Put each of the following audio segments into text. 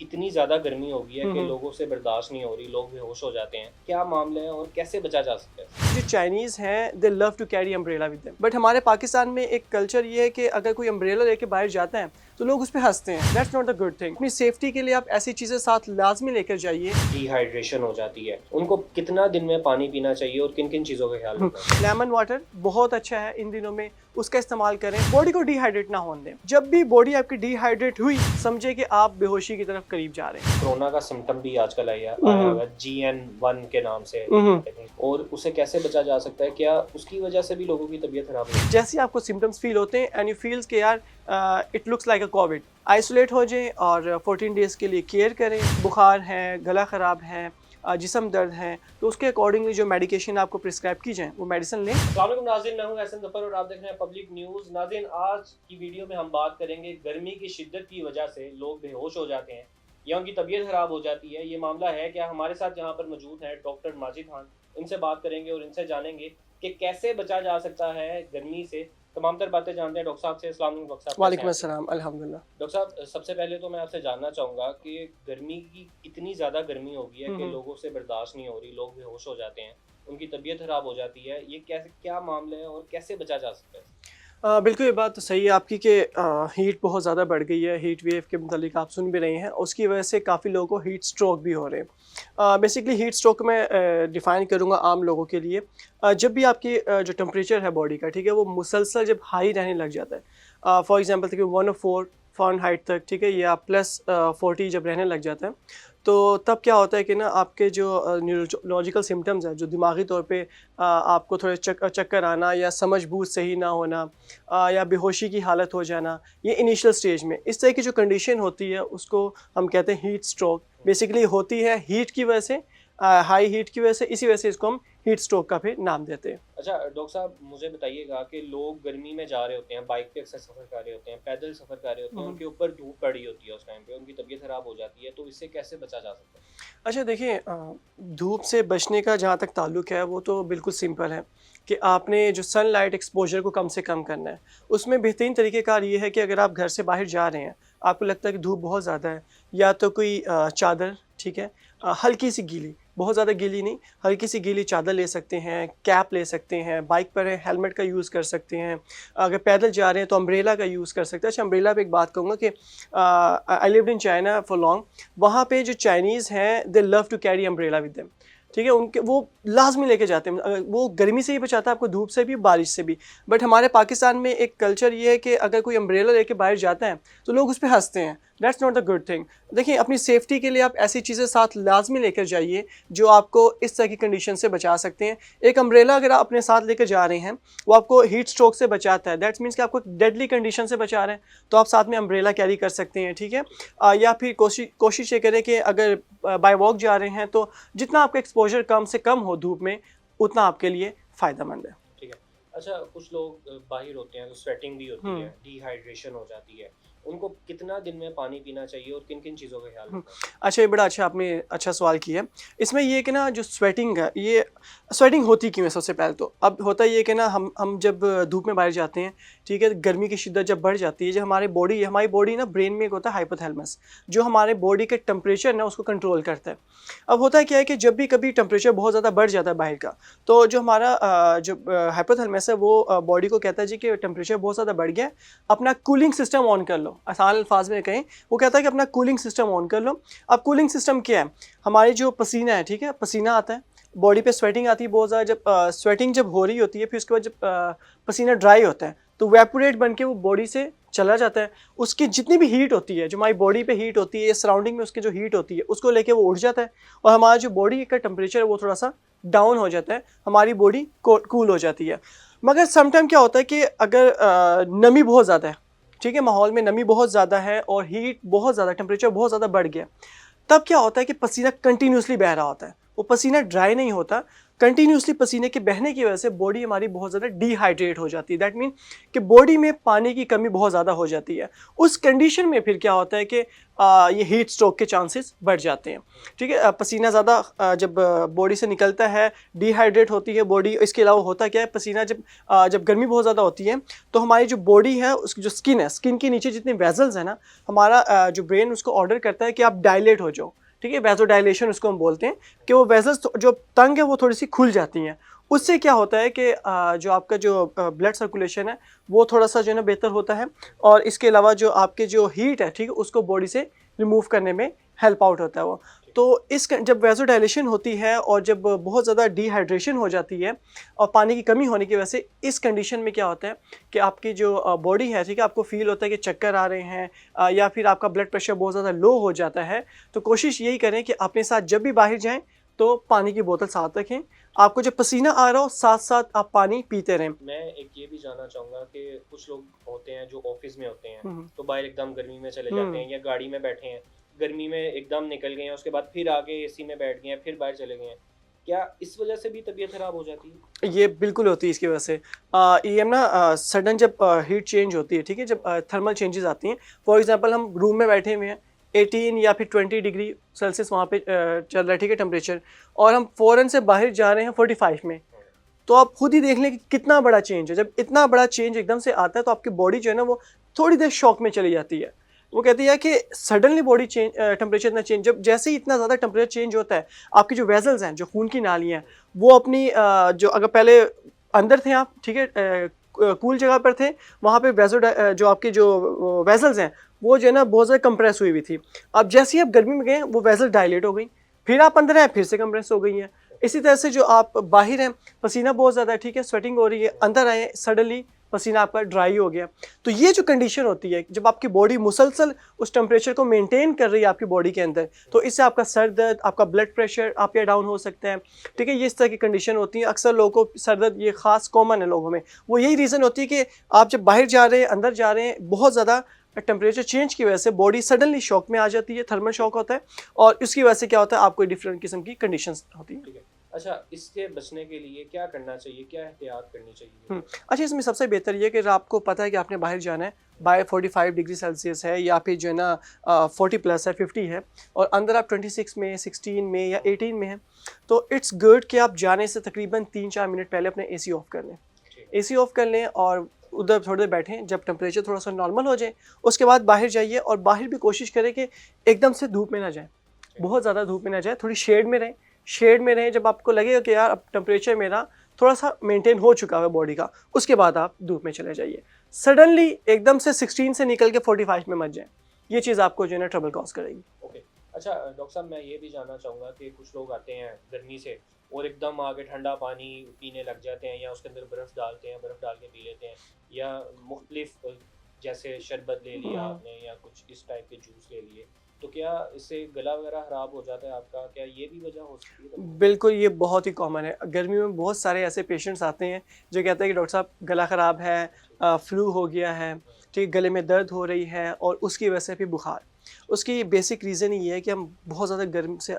इतनी ज़्यादा गर्मी हो गई है कि लोगों से बर्दाश्त नहीं हो रही, लोग बेहोश हो जाते हैं। क्या मामले हैं और कैसे बचा जा सकता है? जो चाइनीज़ हैं they love to carry umbrella with them, but हमारे पाकिस्तान में एक कल्चर ये है कि अगर कोई अम्ब्रेला लेके बाहर जाता है तो लोग उस पर हंसते हैं। That's not the good thing. अपनी सेफ्टी के लिए आप ऐसी चीज़ें साथ लाजमी लेकर जाइए। डिहाइड्रेशन हो जाती है, उनको कितना दिन में पानी पीना चाहिए और किन किन चीज़ों का ख्याल रखना चाहिए? लेमन वाटर बहुत अच्छा है इन दिनों में, उसका इस्तेमाल करें। बॉडी को डिहाइड्रेट ना होने दें। जब भी बॉडी आपकी डिहाइड्रेट हुई समझे कि आप बेहोशी की तरफ करीब जा रहे हैं। कोरोना का सिम्टम भी आजकल आया हुआ है, GN1 के नाम से, और उसे कैसे बचा जा सकता है? क्या उसकी वजह से भी लोगों की तबीयत खराब है? जैसे आपको सिम्टम्स फील होते हैं एंड यू फील्स कि यार it looks like a Covid, isolate हो जाएं और 14 डेज़ के लिए केयर करें। बुखार है, गला ख़राब है, जिस्म दर्द है, तो उसके अकॉर्डिंगली जो मेडिकेशन आपको प्रिस्क्राइब की जाए वो मेडिसिन लें। अस्सलाम वालेकुम नाज़रीन, मैं हूं एहसन ज़फ़र और आप देख रहे हैं पब्लिक न्यूज़। नाज़रीन, आज की वीडियो में हम बात करेंगे गर्मी की शिद्दत की वजह से लोग बेहोश हो जाते हैं या उनकी तबीयत ख़राब हो जाती है। ये मामला है क्या? हमारे साथ यहाँ पर मौजूद हैं डॉक्टर माजिद खान। इनसे बात करेंगे और इनसे जानेंगे कि कैसे बचा जा सकता है गर्मी से। तमाम तर बातें जानते हैं डॉक्टर साहब से। अस्सलाम वालेकुम डॉक्टर साहब। वालेकुम अस्सलाम, अल्हम्दुलिल्लाह। डॉक्टर साहब, सबसे पहले तो मैं आपसे जानना चाहूँगा कि गर्मी की इतनी ज़्यादा गर्मी हो गई है कि लोगों से बर्दाश्त नहीं हो रही, लोग बेहोश हो जाते हैं, उनकी तबीयत ख़राब हो जाती है। ये कैसे, क्या मामले हैं और कैसे बचा जा सकता है? बिल्कुल ये बात तो सही है आपकी कि हीट बहुत ज़्यादा बढ़ गई है। हीट वेव के मुतालिक आप सुन भी रहे हैं, उसकी वजह से काफ़ी लोगों को हीट स्ट्रोक भी हो रहे हैं। बेसिकली हीट स्ट्रोक मैं डिफ़ाइन करूँगा आम लोगों के लिए। जब भी आपकी जो टेम्परेचर है बॉडी का, ठीक है, वो मुसलसल जब हाई रहने लग जाता है, फॉर एग्जांपल देखिए 104 फ़ारेनहाइट तक, ठीक है, या प्लस 40 जब रहने लग जाता है, तो तब क्या होता है कि ना आपके जो न्यूरोलॉजिकल सिम्टम्स हैं, जो दिमागी तौर पे आपको थोड़े चक्कर आना या समझ बूझ सही ना होना, या बेहोशी की हालत हो जाना, ये इनिशियल स्टेज में इस तरह की जो कंडीशन होती है उसको हम कहते हैं हीट स्ट्रोक। बेसिकली होती है हीट की वजह से, हाई हीट की वजह से, इसी वजह से इसको हम हीट स्ट्रोक का फिर नाम देते हैं। अच्छा डॉक्टर साहब, मुझे बताइएगा कि लोग गर्मी में जा रहे होते हैं, बाइक पे अक्सर सफ़र कर रहे होते हैं, पैदल सफ़र कर रहे होते हैं, उनके ऊपर धूप पड़ी होती है, उस टाइम पे उनकी तबीयत ख़राब हो जाती है, तो इससे कैसे बचा जा सकता है? अच्छा देखिए, धूप से बचने का जहाँ तक ताल्लुक़ है वो तो बिल्कुल सिंपल है कि आपने जो सनलाइट एक्सपोजर को कम से कम करना है। उसमें बेहतरीन तरीक़ेकार ये है कि अगर आप घर से बाहर जा रहे हैं, आपको लगता है कि धूप बहुत ज़्यादा है, या तो कोई चादर, ठीक है, हल्की सी गीली, बहुत ज़्यादा गीली नहीं, हल्की सी गीली चादर ले सकते हैं, कैप ले सकते हैं, बाइक पर है हेलमेट का यूज़ कर सकते हैं, अगर पैदल जा रहे हैं तो अम्ब्रेला का यूज़ कर सकते हैं। अच्छा, अम्ब्रेला पे एक बात कहूँगा कि I lived in China for long. वहाँ पे जो चाइनीज़ हैं they love to carry umbrella with them, ठीक है, उनके वो लाजमी लेके जाते हैं। वो गर्मी से ही बचाता है आपको, धूप से भी, बारिश से भी। बट हमारे पाकिस्तान में एक कल्चर ये है कि अगर कोई अम्ब्रेला लेके बाहर जाता है तो लोग उस पर हंसते हैं। That's not the good thing. देखिए, अपनी सेफ्टी के लिए आप ऐसी चीज़ें साथ लाजमी लेकर जाइए जो आपको इस तरह की कंडीशन से बचा सकते हैं। एक अम्ब्रेला अगर आप अपने साथ लेकर जा रहे हैं, वो आपको हीट स्ट्रोक से बचाता है। दैट्स मीन्स कि आपको डेडली कंडीशन से बचा रहे हैं, तो आप साथ में अम्ब्रेला कैरी कर सकते हैं, ठीक है। या फिर कोशिश ये करें कि अगर बाय वॉक जा रहे हैं तो जितना आपका एक्सपोजर कम से कम हो धूप में, उतना आपके लिए फ़ायदेमंद है। ठीक है। अच्छा, कुछ लोग बाहिर होते हैं तो स्वेटिंग भी होती है, डिहाइड्रेशन हो जाती है, उनको कितना दिन में पानी पीना चाहिए और किन किन चीज़ों का ख्याल रखना चाहिए? अच्छा, ये बड़ा अच्छा आपने अच्छा सवाल किया है। इसमें ये है कि ना जो स्वेटिंग है, ये स्वेटिंग होती क्यों है सबसे पहले तो? अब होता ये है कि ना हम जब धूप में बाहर जाते हैं, ठीक है, गर्मी की शिद्दत जब बढ़ जाती है, जब हमारी बॉडी ना ब्रेन में एक होता है हाइपोथैलेमस, जो हमारे बॉडी के टेम्परेचर ना उसको कंट्रोल करता है। अब होता है क्या है कि जब भी कभी टेम्परेचर बहुत ज़्यादा बढ़ जाता है बाहर का, तो जो हमारा जो हाइपोथैलेमस है वो बॉडी को कहता है जी कि टेम्परेचर बहुत ज़्यादा बढ़ गया है, अपना कूलिंग सिस्टम ऑन कर लो। आसान अल्फाज में कहें, वो कहता है कि अपना कूलिंग सिस्टम ऑन कर लो। अब कूलिंग सिस्टम क्या है? हमारी जो पसीना है, ठीक है, पसीना आता है, बॉडी पे स्वेटिंग आती है बहुत ज़्यादा। जब स्वेटिंग जब हो रही होती है, फिर उसके बाद जब पसीना ड्राई होता है तो वेपोरेट बन के वो बॉडी से चला जाता है। उसकी जितनी भी हीट होती है, जो हमारी बॉडी पे हीट होती है, सराउंडिंग में उसकी जो हीट होती है, उसको लेके वो उड़ जाता है और हमारा जो बॉडी का टेम्परेचर है वो थोड़ा सा डाउन हो जाता है, हमारी बॉडी कूल हो जाती है। मगर समटाइम क्या होता है कि अगर नमी बहुत ज़्यादा है, ठीक है, माहौल में नमी बहुत ज़्यादा है और हीट बहुत ज़्यादा, टेम्परेचर बहुत ज़्यादा बढ़ गया, तब क्या होता है कि पसीना कंटिन्यूसली बह रहा होता है, वो पसीना ड्राई नहीं होता, कंटिन्यूसली पसीने के बहने की वजह से बॉडी हमारी बहुत ज़्यादा डिहाइड्रेट हो जाती है। दैट मीन कि बॉडी में पानी की कमी बहुत ज़्यादा हो जाती है। उस कंडीशन में फिर क्या होता है कि ये हीट स्ट्रोक के चांसेस बढ़ जाते हैं। ठीक है, पसीना ज़्यादा जब बॉडी से निकलता है, डिहाइड्रेट होती है बॉडी। इसके अलावा होता क्या है, पसीना जब गर्मी बहुत ज़्यादा होती है तो हमारी जो बॉडी है, उसकी जो स्किन है, स्किन के नीचे जितने वेजल्स हैं ना, हमारा जो ब्रेन उसको ऑर्डर करता है कि आप डायलेट हो जाओ। ठीक है, वेजोडाइलेशन उसको हम बोलते हैं कि वो वेजल्स जो तंग है वो थोड़ी सी खुल जाती हैं। उससे क्या होता है कि जो आपका जो ब्लड सर्कुलेशन है वो थोड़ा सा जो है ना बेहतर होता है, और इसके अलावा जो आपके जो हीट है, ठीक है, उसको बॉडी से रिमूव करने में हेल्प आउट होता है वो। तो जब वेजोडाइलेशन होती है और जब बहुत ज़्यादा डिहाइड्रेशन हो जाती है और पानी की कमी होने की वजह से, इस कंडीशन में क्या होता है कि आपकी जो बॉडी है, ठीक है, आपको फील होता है कि चक्कर आ रहे हैं, या फिर आपका ब्लड प्रेशर बहुत ज़्यादा लो हो जाता है। तो कोशिश यही करें कि अपने साथ जब भी बाहर जाएं तो पानी की बोतल साथ रखें। आपको जब पसीना आ रहा हो, साथ साथ आप पानी पीते रहें। मैं एक ये भी जानना चाहूँगा कि कुछ लोग होते हैं जो ऑफिस में होते हैं, हम्म, तो बाहर एकदम गर्मी में चले जाते हम्म। हैं, या गाड़ी में बैठे हैं, गर्मी में एकदम निकल गए हैं, उसके बाद फिर आके एसी में बैठ गए हैं, फिर बाहर चले गए हैं। क्या इस वजह से भी तबीयत खराब हो जाती है? ये बिल्कुल होती है इसकी वजह से। ये हम ना सडन जब हीट चेंज होती है, ठीक है, जब थर्मल चेंजेस आती हैं। फॉर एग्जांपल हम रूम में बैठे हुए हैं, 18 या फिर 20 डिग्री सेल्सियस वहाँ पे चल रहा है, ठीक है, टेम्परेचर, और हम फ़ौरन से बाहर जा रहे हैं 45 में। तो आप खुद ही देख लें कि कितना बड़ा चेंज है। जब इतना बड़ा चेंज एकदम से आता है तो आपकी बॉडी जो है ना वो थोड़ी देर शॉक में चली जाती है। वो कहती है कि सडनली बॉडी चेंज, टेम्परेचर इतना चेंज, जब जैसे ही इतना ज़्यादा टेम्परेचर चेंज होता है, आपकी जो वेजल्स हैं, जो खून की नालियाँ हैं, वो अपनी जो अगर पहले अंदर थे आप, ठीक है, कूल जगह पर थे, वहाँ पे जो आपके जो वेजल्स हैं वो जो है ना बहुत ज़्यादा कंप्रेस हुई थी। अब जैसे ही आप गर्मी में गए, वो वेजल डायलेट हो गई, फिर आप अंदर आए, फिर से कंप्रेस हो गई हैं। इसी तरह से जो आप बाहर हैं, पसीना बहुत ज़्यादा है, ठीक है, स्वेटिंग हो रही है, अंदर आए, सडनली पसीना आपका ड्राई हो गया। तो ये जो कंडीशन होती है, जब आपकी बॉडी मुसलसल उस टेम्परेचर को मेंटेन कर रही है आपकी बॉडी के अंदर, तो इससे आपका सर दर्द, आपका ब्लड प्रेशर अप या डाउन हो सकता है। ठीक है, ये इस तरह की कंडीशन होती है। अक्सर लोगों को सर दर्द ये ख़ास कॉमन है लोगों में। वो यही रीज़न होती है कि आप जब बाहर जा रहे हैं, अंदर जा रहे हैं, बहुत ज़्यादा टेम्परेचर चेंज की वजह से बॉडी सडनली शॉक में आ जाती है, थर्मल शॉक होता है, और इसकी वजह से क्या होता है, आपको डिफरेंट किस्म की कंडीशंस होती हैं। ठीक है। अच्छा, इससे बचने के लिए क्या करना चाहिए, क्या एहतियात करनी चाहिए? अच्छा, इसमें सबसे बेहतर ये है कि आपको पता है कि आपने बाहर जाना है, बाहर 45 डिग्री सेल्सियस है, या फिर जो है ना 40 प्लस है, 50 है, और अंदर आप 26 में, 16 में या 18 में हैं, तो इट्स गुड कि आप जाने से तकरीबन 3-4 मिनट पहले अपने एसी ऑफ कर लें। एसी ऑफ कर लें और उधर थोड़ी देर बैठें, जब टेम्परेचर थोड़ा सा नॉर्मल हो जाए उसके बाद बाहर जाइए, और बाहर भी कोशिश करें कि एकदम से धूप में ना जाएं, बहुत ज़्यादा धूप में ना जाए, थोड़ी शेड में रहें। शेड में रहें, जब आपको लगेगा कि यार अब टेम्परेचर मेरा थोड़ा सा मेंटेन हो चुका है बॉडी का, उसके बाद आप धूप में चले जाइए। सडनली एकदम से 16 से निकल के 45 में मत जाएं, ये चीज़ आपको जो है ना ट्रबल कॉज करेगी। ओके। अच्छा डॉक्टर साहब, मैं ये भी जानना चाहूँगा कि कुछ लोग आते हैं गर्मी से और एकदम आके ठंडा पानी पीने लग जाते हैं, या उसके अंदर बर्फ़ डालते हैं, बर्फ़ डाल के पी लेते हैं, या मुख्तलिफ जैसे शरबत ले लिया आपने, या कुछ इस टाइप के जूस ले लिए, तो क्या इससे गला वगैरह ख़राब हो जाता है आपका? क्या ये भी वजह हो सकती है? बिल्कुल, ये बहुत ही कॉमन है। गर्मी में बहुत सारे ऐसे पेशेंट्स आते हैं जो कहते हैं कि डॉक्टर साहब गला ख़राब है, फ्लू हो गया है, ठीक, गले में दर्द हो रही है, और उसकी वजह से भी बुखार। उसकी बेसिक रीज़न ये है कि हम बहुत ज़्यादा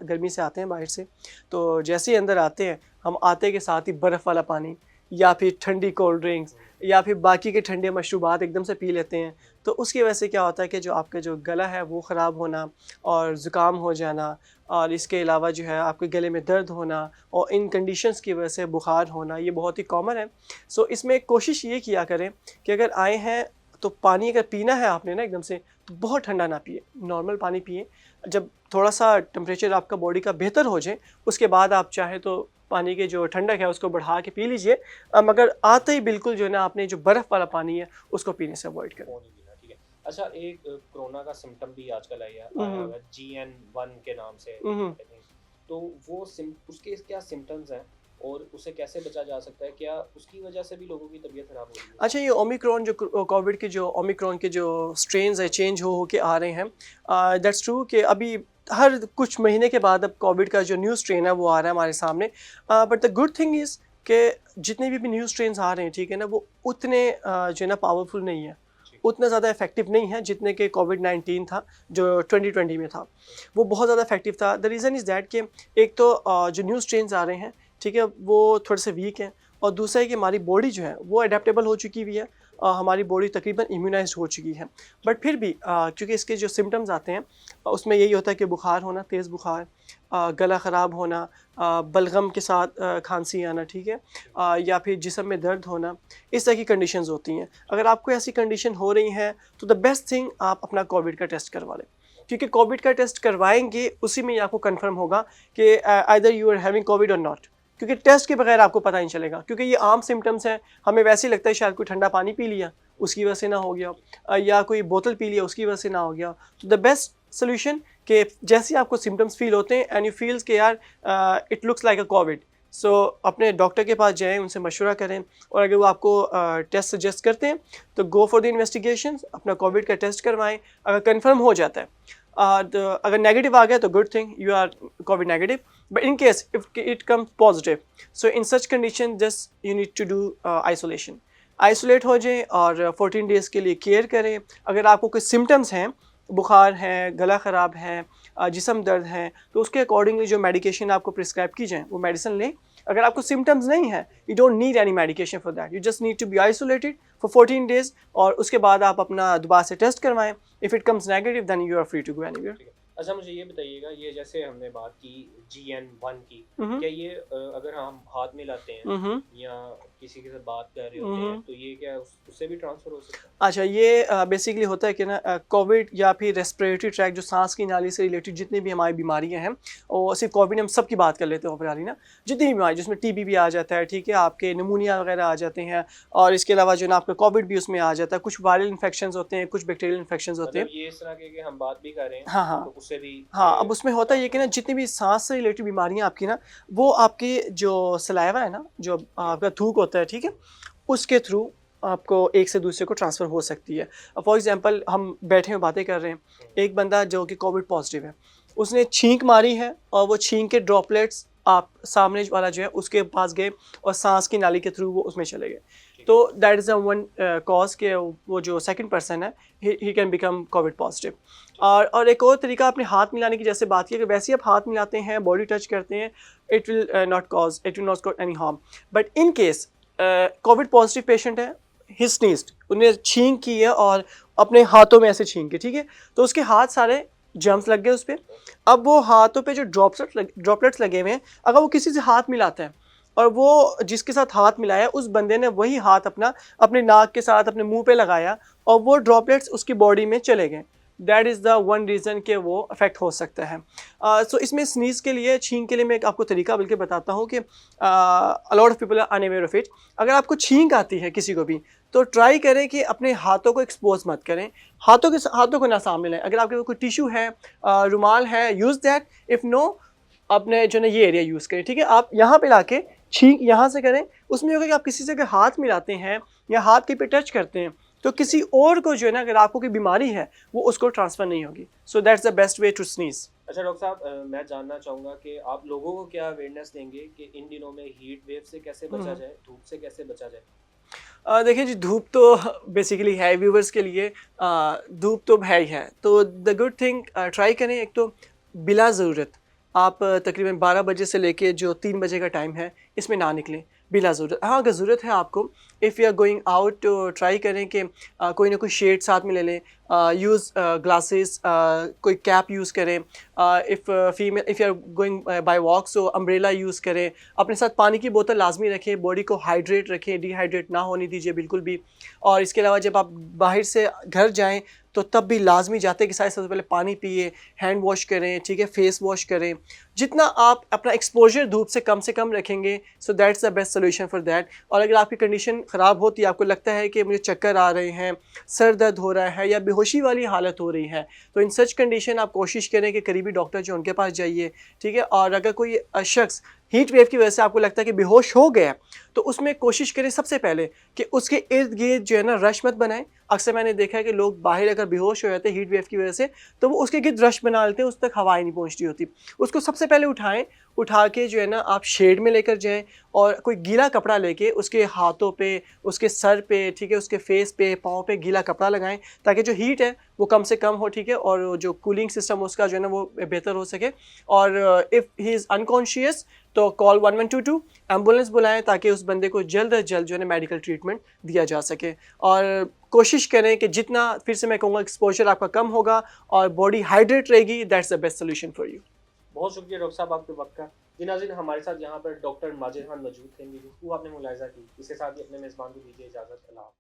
गर्मी से आते हैं बाहर से, तो जैसे ही अंदर आते हैं, हम आते के साथ ही बर्फ़ वाला पानी या फिर ठंडी कोल्ड ड्रिंक्स या फिर बाकी के ठंडे मशरूबात एकदम से पी लेते हैं। तो उसकी वजह से क्या होता है कि जो आपका जो गला है वो ख़राब होना और ज़ुकाम हो जाना, और इसके अलावा जो है आपके गले में दर्द होना, और इन कंडीशंस की वजह से बुखार होना, ये बहुत ही कॉमन है। सो इसमें कोशिश ये किया करें कि अगर आए हैं तो पानी अगर पीना है आपने ना एकदम से, तो बहुत ठंडा ना पिए, नॉर्मल पानी पिए। जब थोड़ा सा टेम्परेचर आपका बॉडी का बेहतर हो जाए उसके बाद आप चाहे तो पानी के जो ठंडक है उसको बढ़ा के पी लीजिए, मगर आते ही बिल्कुल जो है ना आपने जो बर्फ़ वाला पानी है उसको पीने से अवॉइड करें। वो नहीं पीना, ठीक है। अच्छा, एक कोरोना का सिम्टम भी आजकल आया हम्म, हुआ है, GN1 के नाम से, हम्म। I think। तो वो उसके क्या सिम्टम्स हैं और उसे कैसे बचा जा सकता है? क्या उसकी वजह से भी लोगों की तबीयत खराब हो रही है? अच्छा, ये ओमिक्रॉन जो कोविड के जो ओमिक्रॉन के जो स्ट्रेन्स है चेंज हो के आ रहे हैं, दैट्स ट्रू कि अभी हर कुछ महीने के बाद अब कोविड का जो न्यू स्ट्रेन है वो आ रहा है हमारे सामने। But the good thing is कि जितने भी न्यू स्ट्रेन्स आ रहे हैं, ठीक है ना, वो उतने जो है ना पावरफुल नहीं है। उतना ज़्यादा इफेक्टिव नहीं है जितने के कोविड-19 था जो 2020 में था, वो बहुत ज़्यादा इफेक्टिव था। द रीज़न इज़ दैट कि एक तो जो न्यू स्ट्रेन्स आ रहे हैं, ठीक है, वो थोड़े से वीक हैं, और दूसरा है कि हमारी बॉडी जो है वो अडेप्टेबल हो चुकी हुई है, हमारी बॉडी तकरीबन इम्यूनाइज्ड हो चुकी है। बट फिर भी क्योंकि इसके जो सिम्टम्स आते हैं उसमें यही होता है कि बुखार होना, तेज़ बुखार, गला ख़राब होना, बलगम के साथ खांसी आना, ठीक है, या फिर जिस्म में दर्द होना, इस तरह की कंडीशंस होती हैं। अगर आपको ऐसी कंडीशन हो रही हैं तो द बेस्ट थिंग आप अपना कोविड का टेस्ट करवा लें, क्योंकि कोविड का टेस्ट करवाएंगे उसी में ही आपको कंफर्म होगा कि either you are having covid or not, क्योंकि टेस्ट के बगैर आपको पता नहीं चलेगा, क्योंकि ये आम सिम्टम्स हैं। हमें वैसे ही लगता है शायद कोई ठंडा पानी पी लिया उसकी वजह से ना हो गया, या कोई बोतल पी लिया उसकी वजह से ना हो गया। तो द बेस्ट सोल्यूशन कि जैसे आपको सिम्टम्स फील होते हैं एंड यू फील्स कि यार it looks like a covid, so अपने डॉक्टर के पास जाएं, उनसे मशवरा करें, और अगर वो आपको टेस्ट सजेस्ट करते हैं तो गो फॉर द इन्वेस्टिगेशन, अपना कोविड का टेस्ट करवाएं। अगर कंफर्म हो जाता है, अगर नेगेटिव आ गया तो good thing, you are covid negative, but in case if it comes positive, so in such condition just you need to do isolation, isolate हो जाएं और 14 days के लिए केयर करें। अगर आपको कोई सिम्टम्स हैं, बुखार है, गला ख़राब है, जिस्म दर्द है, तो उसके अकॉर्डिंगली जो मेडिकेशन आपको प्रिस्क्राइब की जाए वो मेडिसिन लें। अगर आपको सिम्टम्स नहीं है, you don't need any medication for that, you just need to be isolated for 14 days, और उसके बाद आप अपना दोबारा से टेस्ट करवाएं। If it comes negative then you are free to go anywhere. अच्छा, मुझे ये बताइएगा, ये जैसे हमने बात की GN1 की, क्या ये अगर हम हाथ मिलाते हैं या किसी के साथ बात कर रहे होते हैं तो ये क्या उससे भी ट्रांसफर हो सकता है? अच्छा, ये बेसिकली होता है कि ना कोविड या फिर रेस्पिरेटरी ट्रैक, जो सांस की नाली से रिलेटेड जितनी भी हमारी बीमारियां हैं, और सिर्फ कोविड हम सब की बात कर लेते हैं ओवरऑल ना, जितनी भी बीमारी जिसमें टीबी भी आ जाता है, ठीक है, आपके निमोनिया वगैरह आ जाते हैं, और इसके अलावा जो ना आपका कोविड भी उसमें आ जाता है, कुछ वायरल इन्फेक्शन होते हैं, कुछ बैक्टीरियल इन्फेक्शन होते हैं। मतलब ये इस तरह के हम बात भी कर रहे हैं, हाँ हाँ तो उससे भी हाँ, अब उसमें होता है ये कि ना जितनी भी सांस से रिलेटेड बीमारियां आपकी ना, वो आपकी जो सलाइवा है ना, जो आपका थूक होता है, ठीक है, उसके थ्रू आपको एक से दूसरे को ट्रांसफ़र हो सकती है। फॉर एग्जांपल हम बैठे हैं बातें कर रहे हैं, एक बंदा जो कि कोविड पॉजिटिव है, उसने छींक मारी है और वो छींक के ड्रॉपलेट्स आप सामने वाला जो है उसके पास गए और सांस की नाली के थ्रू वो उसमें चले गए। तो that is a one cause के वो जो सेकंड पर्सन है he can become Covid positive. और एक और तरीका, आपने हाथ मिलाने की जैसे बात की, कि वैसे आप हाथ मिलाते हैं, बॉडी टच करते हैं, it will not cause any harm. But in case Covid positive patient है, ही स्नीज्ड, उन्हें छींक की है और अपने हाथों में ऐसे छींक के, ठीक है, तो उसके हाथ सारे जर्म्स लग गए उस पर। अब वो हाथों पे जो ड्रॉपलेट्स लगे हुए हैं, अगर वो किसी से हाथ मिलाता है और वो जिसके साथ हाथ मिलाया उस बंदे ने वही हाथ अपने नाक के साथ अपने मुंह पे लगाया और वो ड्रॉपलेट्स उसकी बॉडी में चले गए, that is the one reason कि वो अफेक्ट हो सकता है। सो इसमें स्नीज़ के लिए, छींक के लिए मैं एक आपको तरीका बल्कि बताता हूँ कि a lot of people are unaware of it. अगर आपको छींक आती है किसी को भी, तो ट्राई करें कि अपने हाथों को एक्सपोज मत करें, हाथों को ना सामने लाएं। अगर आपके पास कोई टिश्यू है, रुमाल है, यूज़ दैट। इफ़ नो, अपने जो है ये एरिया यूज़ करें, ठीक है, आप यहाँ पे लाके छींक यहाँ से करें। उसमें होगा कि आप किसी से अगर हाथ मिलाते हैं या हाथ के पे टच करते हैं तो किसी और को जो है ना, अगर आपको कोई बीमारी है वो उसको ट्रांसफ़र नहीं होगी। So that's the best way to sneeze. अच्छा डॉक्टर साहब, मैं जानना चाहूँगा कि आप लोगों को क्या अवेयरनेस देंगे कि इन दिनों में हीट वेव से कैसे बचा जाए, धूप से कैसे बचा जाए? देखिए जी, धूप तो बेसिकली है व्यूवर्स के लिए, धूप तो है ही है, तो द गुड थिंग ट्राई करें। एक तो बिला ज़रूरत आप तकरीबन 12 बजे से लेके जो 3 बजे का टाइम है इसमें ना निकलें बिला ज़रूरत। हाँ, अगर ज़रूरत है आपको, if you are going out, तो ट्राई करें कि कोई ना कोई शेड साथ में ले लें, यूज़ ग्लासेस, कोई कैप यूज़ करें। If you are going by walk, so umbrella use करें। अपने साथ पानी की बोतल लाजमी रखें, बॉडी को हाइड्रेट रखें, डिहाइड्रेट ना होने दीजिए बिल्कुल भी। और इसके अलावा जब आप बाहर से घर जाएँ तो तब भी लाजमी जाते कि सबसे पहले पानी पिए, हैंड वॉश करें, ठीक है, फेस वॉश करें। जितना आप अपना एक्सपोजर धूप से कम रखेंगे, सो that's the best solution for that. और अगर आपकी कंडीशन ख़राब होती है, आपको लगता है कि मुझे चक्कर आ रहे हैं, सर दर्द हो रहा है या बेहोशी वाली हालत हो रही है, तो इन सच कंडीशन आप कोशिश करें कि करीबी डॉक्टर जो उनके पास जाइए, ठीक है। और अगर कोई शख्स हीट वेव की वजह से आपको लगता है कि बेहोश हो गया, तो उसमें कोशिश करें सबसे पहले कि उसके इर्द गिर्द जो है ना रश मत बनाएं। अक्सर मैंने देखा है कि लोग बाहर अगर बेहोश हो जाते हैं हीट वेव की वजह से, तो वो उसके गिर्द रश बना लेते हैं, उस तक हवाएं नहीं पहुंचती होती। उसको सबसे पहले उठाएं, उठा के जो है ना आप शेड में लेकर जाएं और कोई गीला कपड़ा लेके उसके हाथों पे, उसके सर पे, ठीक है, उसके फेस पे, पाँव पे गीला कपड़ा लगाएं, ताकि जो हीट है वो कम से कम हो, ठीक है, और जो कूलिंग सिस्टम उसका जो है ना वो बेहतर हो सके। और इफ़ ही इज़ अनकॉन्शियस तो कॉल 1122, एम्बुलेंस बुलाएं, ताकि उस बंदे को जल्द अज जल्द जो है ना मेडिकल ट्रीटमेंट दिया जा सके। और कोशिश करें कि जितना, फिर से मैं कहूँगा, एक्सपोजर आपका कम होगा और बॉडी हाइड्रेट रहेगी, that's the best solution for you. बहुत शुक्रिया डॉक्टर साहब आपके वक्त का। जी नाज़रीन, हमारे साथ यहाँ पर डॉक्टर माजिद खान मौजूद थे, जिसको आपने मुलाहिजा की। इसके साथ ही अपने मेज़बान को दीजिए इजाज़त। अल्लाह हाफ़िज़।